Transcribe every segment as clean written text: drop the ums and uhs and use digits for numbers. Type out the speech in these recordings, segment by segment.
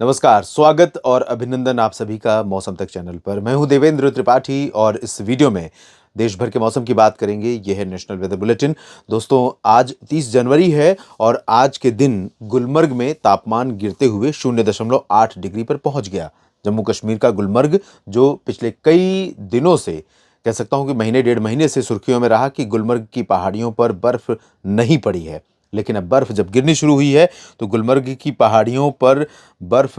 नमस्कार, स्वागत और अभिनंदन आप सभी का मौसम तक चैनल पर। मैं हूं देवेंद्र त्रिपाठी और इस वीडियो में देश भर के मौसम की बात करेंगे। यह है नेशनल वेदर बुलेटिन। दोस्तों, आज 30 जनवरी है और आज के दिन गुलमर्ग में तापमान गिरते हुए 0.8 डिग्री पर पहुंच गया। जम्मू कश्मीर का गुलमर्ग, जो पिछले कई दिनों से, कह सकता हूं कि महीने डेढ़ महीने से सुर्खियों में रहा कि गुलमर्ग की पहाड़ियों पर बर्फ नहीं पड़ी है, लेकिन अब बर्फ जब गिरनी शुरू हुई है तो गुलमर्ग की पहाड़ियों पर बर्फ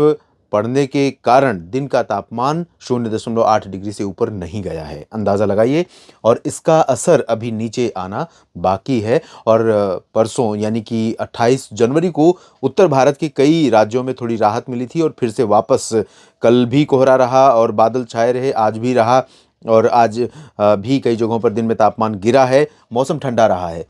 पड़ने के कारण दिन का तापमान 0.8 डिग्री से ऊपर नहीं गया है। अंदाज़ा लगाइए। और इसका असर अभी नीचे आना बाकी है। और परसों यानी कि 28 जनवरी को उत्तर भारत के कई राज्यों में थोड़ी राहत मिली थी और फिर से वापस कल भी कोहरा रहा और बादल छाए रहे, आज भी रहा। और आज भी कई जगहों पर दिन में तापमान गिरा है, मौसम ठंडा रहा है।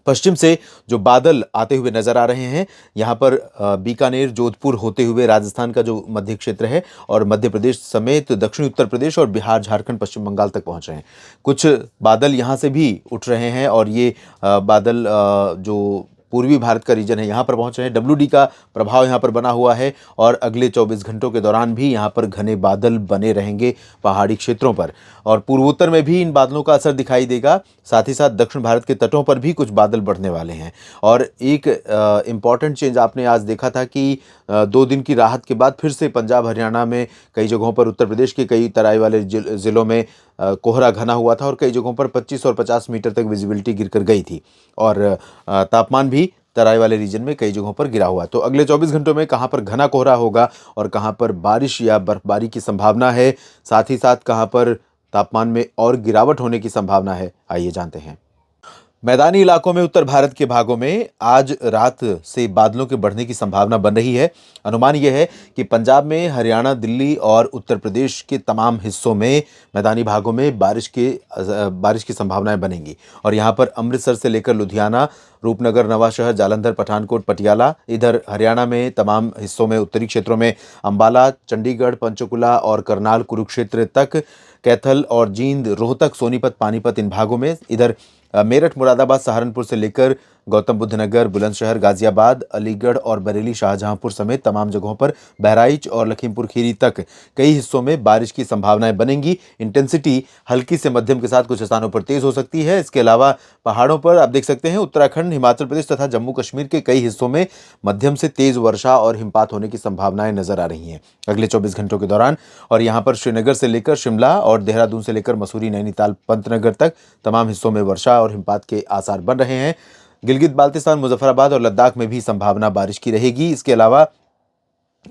पश्चिम से जो बादल आते हुए नजर आ रहे हैं, यहाँ पर बीकानेर, जोधपुर होते हुए राजस्थान का जो मध्य क्षेत्र है और मध्य प्रदेश समेत दक्षिणी उत्तर प्रदेश और बिहार, झारखंड, पश्चिम बंगाल तक पहुंच रहे हैं। कुछ बादल यहाँ से भी उठ रहे हैं और ये बादल जो पूर्वी भारत का रीजन है यहाँ पर पहुंच रहे हैं। डब्ल्यू डी का प्रभाव यहाँ पर बना हुआ है और अगले 24 घंटों के दौरान भी यहाँ पर घने बादल बने रहेंगे पहाड़ी क्षेत्रों पर। और पूर्वोत्तर में भी इन बादलों का असर दिखाई देगा। साथ ही साथ दक्षिण भारत के तटों पर भी कुछ बादल बढ़ने वाले हैं। और एक इम्पॉर्टेंट चेंज आपने आज देखा था कि 2 दिन की राहत के बाद फिर से पंजाब, हरियाणा में कई जगहों पर, उत्तर प्रदेश के कई तराई वाले ज़िलों में कोहरा घना हुआ था और कई जगहों पर 25 और 50 मीटर तक विजिबिलिटी गिर कर गई थी। और तापमान भी तराई वाले रीजन में कई जगहों पर गिरा हुआ। तो अगले 24 घंटों में कहां पर घना कोहरा होगा और कहां पर बारिश या बर्फबारी की संभावना है, साथ ही साथ कहां पर तापमान में और गिरावट होने की संभावना है, आइए जानते हैं। मैदानी इलाकों में उत्तर भारत के भागों में आज रात से बादलों के बढ़ने की संभावना बन रही है। अनुमान यह है कि पंजाब में, हरियाणा, दिल्ली और उत्तर प्रदेश के तमाम हिस्सों में मैदानी भागों में बारिश की संभावनाएं बनेंगी। और यहाँ पर अमृतसर से लेकर लुधियाना, रूपनगर, नवांशहर, जालंधर, पठानकोट, पटियाला, इधर हरियाणा में तमाम हिस्सों में, उत्तरी क्षेत्रों में अंबाला, चंडीगढ़, पंचकुला और करनाल, कुरुक्षेत्र तक, कैथल और जींद, रोहतक, सोनीपत, पानीपत, इन भागों में, इधर मेरठ, मुरादाबाद, सहारनपुर से लेकर गौतम बुद्ध नगर, बुलंदशहर, गाजियाबाद, अलीगढ़ और बरेली, शाहजहांपुर समेत तमाम जगहों पर, बहराइच और लखीमपुर खीरी तक कई हिस्सों में बारिश की संभावनाएं बनेंगी। इंटेंसिटी हल्की से मध्यम के साथ कुछ स्थानों पर तेज हो सकती है। इसके अलावा पहाड़ों पर आप देख सकते हैं, उत्तराखंड, हिमाचल प्रदेश तथा जम्मू कश्मीर के कई हिस्सों में मध्यम से तेज वर्षा और हिमपात होने की संभावनाएं नजर आ रही हैं अगले 24 घंटों के दौरान। और यहाँ पर श्रीनगर से लेकर शिमला और देहरादून से लेकर मसूरी, नैनीताल, पंतनगर तक तमाम हिस्सों में वर्षा और हिमपात के आसार बन रहे हैं। गिलगित बाल्तिस्तान, मुजफ्फराबाद और लद्दाख में भी संभावना बारिश की रहेगी। इसके अलावा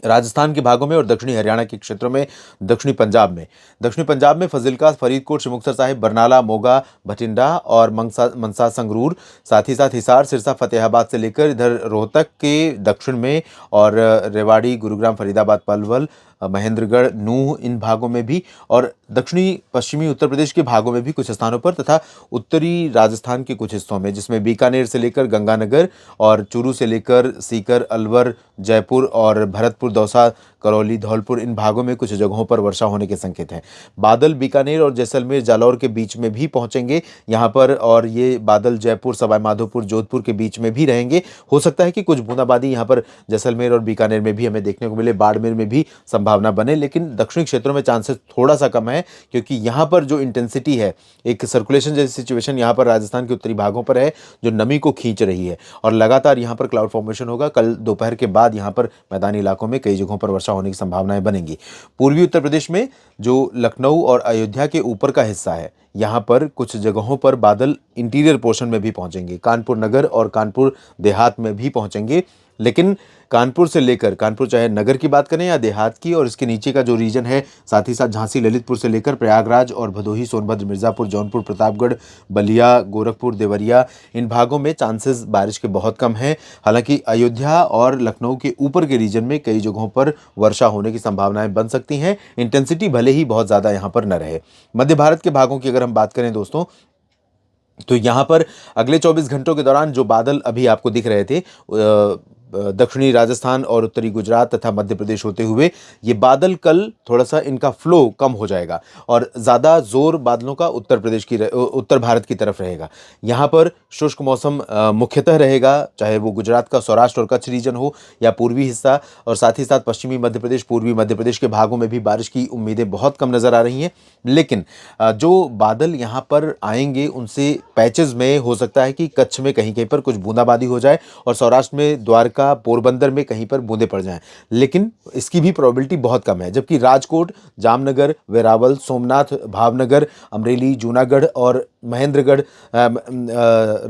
राजस्थान के भागों में और दक्षिणी हरियाणा के क्षेत्रों में, दक्षिणी पंजाब में फजिल्का, फरीदकोट, मुक्तसर साहिब, बरनाला, मोगा, भटिंडा और मनसा, संगरूर, साथ ही साथ हिसार, सिरसा, फतेहाबाद से लेकर इधर रोहतक के दक्षिण में और रेवाड़ी, गुरुग्राम, फरीदाबाद, पलवल, महेंद्रगढ़, नूंह, इन भागों में भी, और दक्षिणी पश्चिमी उत्तर प्रदेश के भागों में भी कुछ स्थानों पर, तथा उत्तरी राजस्थान के कुछ हिस्सों में, जिसमें बीकानेर से लेकर गंगानगर और चूरू से लेकर सीकर, अलवर, जयपुर और भरतपुर, दौसा, करौली, धौलपुर, इन भागों में कुछ जगहों पर वर्षा होने के संकेत हैं। बादल बीकानेर और जैसलमेर, जालौर के बीच में भी पहुंचेंगे यहाँ पर, और ये बादल जयपुर, सवाई माधोपुर, जोधपुर के बीच में भी रहेंगे। हो सकता है कि कुछ बूंदाबांदी यहाँ पर जैसलमेर और बीकानेर में भी हमें देखने को मिले, बाड़मेर में भी संभावना बने, लेकिन दक्षिणी क्षेत्रों में चांसेस थोड़ा सा कम है, क्योंकि यहाँ पर जो इंटेंसिटी है, एक सर्कुलेशन जैसी सिचुएशन यहाँ पर राजस्थान के उत्तरी भागों पर है, जो नमी को खींच रही है और लगातार यहाँ पर क्लाउड फॉर्मेशन होगा। कल दोपहर के बाद यहाँ पर मैदानी इलाकों में कई जगहों पर वर्षा होने की संभावनाएं बनेंगी। पूर्वी उत्तर प्रदेश में जो लखनऊ और अयोध्या के ऊपर का हिस्सा है, यहाँ पर कुछ जगहों पर बादल इंटीरियर पोर्शन में भी पहुंचेंगे, कानपुर नगर और कानपुर देहात में भी पहुंचेंगे। लेकिन कानपुर से लेकर, कानपुर चाहे नगर की बात करें या देहात की, और इसके नीचे का जो रीजन है, साथ ही साथ झांसी, ललितपुर से लेकर प्रयागराज और भदोही, सोनभद्र, मिर्जापुर, जौनपुर, प्रतापगढ़, बलिया, गोरखपुर, देवरिया, इन भागों में चांसेस बारिश के बहुत कम हैं। हालांकि अयोध्या और लखनऊ के ऊपर के रीजन में कई जगहों पर वर्षा होने की संभावनाएं बन सकती हैं। इंटेंसिटी भले ही बहुत ज़्यादा यहाँ पर न रहे। मध्य भारत के भागों की अगर हम बात करें दोस्तों, तो यहाँ पर अगले 24 घंटों के दौरान जो बादल अभी आपको दिख रहे थे, दक्षिणी राजस्थान और उत्तरी गुजरात तथा मध्य प्रदेश होते हुए ये बादल कल थोड़ा सा इनका फ्लो कम हो जाएगा और ज़्यादा जोर बादलों का उत्तर भारत की तरफ रहेगा। यहाँ पर शुष्क मौसम मुख्यतः रहेगा, चाहे वो गुजरात का सौराष्ट्र और कच्छ रीजन हो या पूर्वी हिस्सा, और साथ ही साथ पश्चिमी मध्य प्रदेश, पूर्वी मध्य प्रदेश के भागों में भी बारिश की उम्मीदें बहुत कम नजर आ रही हैं। लेकिन जो बादल यहाँ पर आएंगे उनसे पैचेस में हो सकता है कि कच्छ में कहीं कहीं पर कुछ बूंदाबांदी हो जाए और सौराष्ट्र में द्वारका, पोरबंदर में कहीं पर बूंदे पड़ जाएं, लेकिन इसकी भी प्रोबेबिलिटी बहुत कम है। जबकि राजकोट, जामनगर, वेरावल, सोमनाथ, भावनगर, अमरेली, जूनागढ़ और महेंद्रगढ़,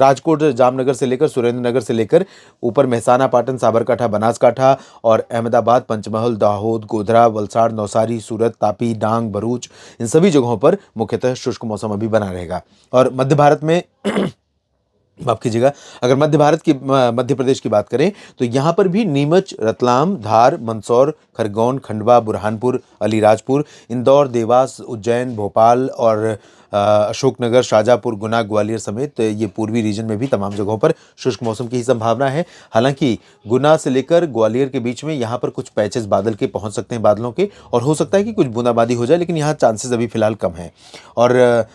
राजकोट, जामनगर से लेकर सुरेंद्रनगर से लेकर ऊपर मेहसाना, पाटन, साबरकांठा, बनासकांठा और अहमदाबाद, पंचमहल, दाहोद, गोधरा, वलसाड़, नौसारी, सूरत, तापी, डांग, भरूच, इन सभी जगहों पर मुख्यतः शुष्क मौसम अभी बना रहेगा। और मध्य भारत में माफ कीजिएगा, अगर मध्य प्रदेश की बात करें तो यहाँ पर भी नीमच, रतलाम, धार, मंदसौर, खरगोन, खंडवा, बुरहानपुर, अलीराजपुर, इंदौर, देवास, उज्जैन, भोपाल और अशोकनगर, शाजापुर, गुना, ग्वालियर समेत ये पूर्वी रीजन में भी तमाम जगहों पर शुष्क मौसम की ही संभावना है। हालांकि गुना से लेकर ग्वालियर के बीच में यहाँ पर कुछ पैचेस बादल के पहुंच सकते हैं, बादलों के, और हो सकता है कि कुछ बूंदाबांदी हो जाए, लेकिन यहाँ चांसेस अभी फिलहाल कम है। और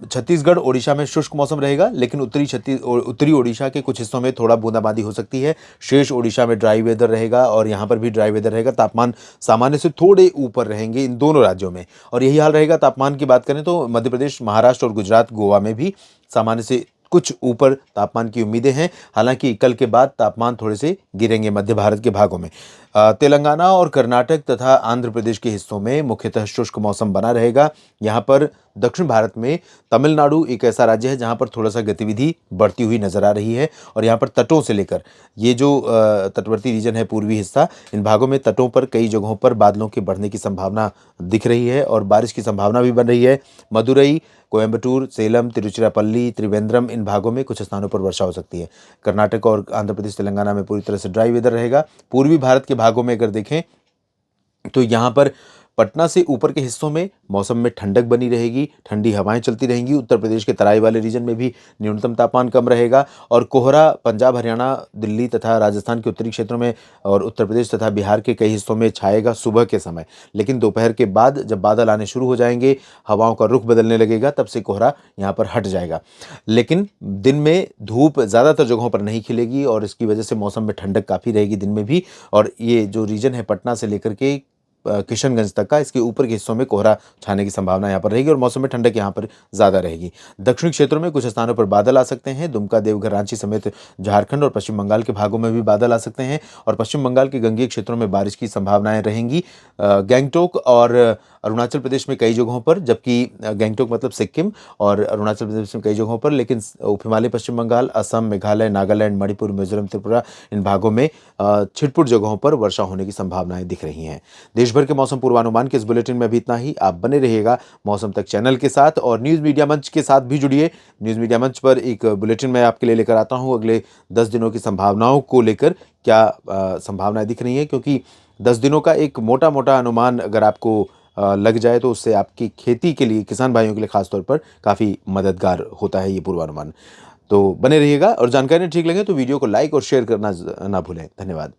छत्तीसगढ़, ओडिशा में शुष्क मौसम रहेगा, लेकिन उत्तरी ओडिशा के कुछ हिस्सों में थोड़ा बूंदाबांदी हो सकती है। शेष ओडिशा में ड्राई वेदर रहेगा और यहाँ पर भी ड्राई वेदर रहेगा। तापमान सामान्य से थोड़े ऊपर रहेंगे इन दोनों राज्यों में, और यही हाल रहेगा तापमान की बात करें तो मध्य प्रदेश, महाराष्ट्र और गुजरात, गोवा में भी सामान्य से कुछ ऊपर तापमान की उम्मीदें हैं। हालांकि कल के बाद तापमान थोड़े से गिरेंगे मध्य भारत के भागों में। तेलंगाना और कर्नाटक तथा आंध्र प्रदेश के हिस्सों में मुख्यतः शुष्क मौसम बना रहेगा। यहाँ पर दक्षिण भारत में तमिलनाडु एक ऐसा राज्य है जहाँ पर थोड़ा सा गतिविधि बढ़ती हुई नजर आ रही है, और यहाँ पर तटों से लेकर ये जो तटवर्ती रीजन है, पूर्वी हिस्सा, इन भागों में तटों पर कई जगहों पर बादलों के बढ़ने की संभावना दिख रही है और बारिश की संभावना भी बन रही है। मदुरई, कोयंबटूर, सेलम, तिरुचिरापल्ली, त्रिवेंद्रम, इन भागों में कुछ स्थानों पर वर्षा हो सकती है। कर्नाटक और आंध्र प्रदेश, तेलंगाना में पूरी तरह से ड्राई वेदर रहेगा। पूर्वी भारत के भागों में अगर देखें तो यहाँ पर पटना से ऊपर के हिस्सों में मौसम में ठंडक बनी रहेगी, ठंडी हवाएं चलती रहेंगी। उत्तर प्रदेश के तराई वाले रीजन में भी न्यूनतम तापमान कम रहेगा, और कोहरा पंजाब, हरियाणा, दिल्ली तथा राजस्थान के उत्तरी क्षेत्रों में और उत्तर प्रदेश तथा बिहार के कई हिस्सों में छाएगा सुबह के समय। लेकिन दोपहर के बाद जब बादल आने शुरू हो जाएंगे, हवाओं का रुख बदलने लगेगा, तब से कोहरा यहाँ पर हट जाएगा। लेकिन दिन में धूप ज़्यादातर जगहों पर नहीं खिलेगी और इसकी वजह से मौसम में ठंडक काफ़ी रहेगी दिन में भी। और ये जो रीजन है पटना से लेकर के किशनगंज तक का, इसके ऊपर के हिस्सों में कोहरा छाने की संभावना यहाँ पर रहेगी और मौसम में ठंडक यहाँ पर ज़्यादा रहेगी। दक्षिणी क्षेत्रों में कुछ स्थानों पर बादल आ सकते हैं। दुमका, देवघर, रांची समेत झारखंड और पश्चिम बंगाल के भागों में भी बादल आ सकते हैं, और पश्चिम बंगाल के गंगेय क्षेत्रों में बारिश की संभावनाएं रहेंगी। गैंगटोक और अरुणाचल प्रदेश में कई जगहों पर, जबकि गैंगटोक मतलब सिक्किम, और अरुणाचल प्रदेश में कई जगहों पर, लेकिन उप हिमालय पश्चिम बंगाल, असम, मेघालय, नागालैंड, मणिपुर, मिजोरम, त्रिपुरा, इन भागों में छिटपुट जगहों पर वर्षा होने की संभावनाएं दिख रही हैं। देश भर के मौसम पूर्वानुमान के इस बुलेटिन में अभी इतना ही। आप बने रहिएगा मौसम तक चैनल के साथ, और न्यूज़ मीडिया मंच के साथ भी जुड़िए। न्यूज़ मीडिया मंच पर एक बुलेटिन मैं आपके लिए लेकर आता हूं अगले 10 दिनों की संभावनाओं को लेकर, क्या संभावनाएं दिख रही हैं, क्योंकि 10 दिनों का एक मोटा मोटा अनुमान अगर आपको लग जाए तो उससे आपकी खेती के लिए, किसान भाइयों के लिए खासतौर पर काफ़ी मददगार होता है ये पूर्वानुमान। तो बने रहिएगा, और जानकारी ठीक लगे तो वीडियो को लाइक और शेयर करना ना भूलें। धन्यवाद।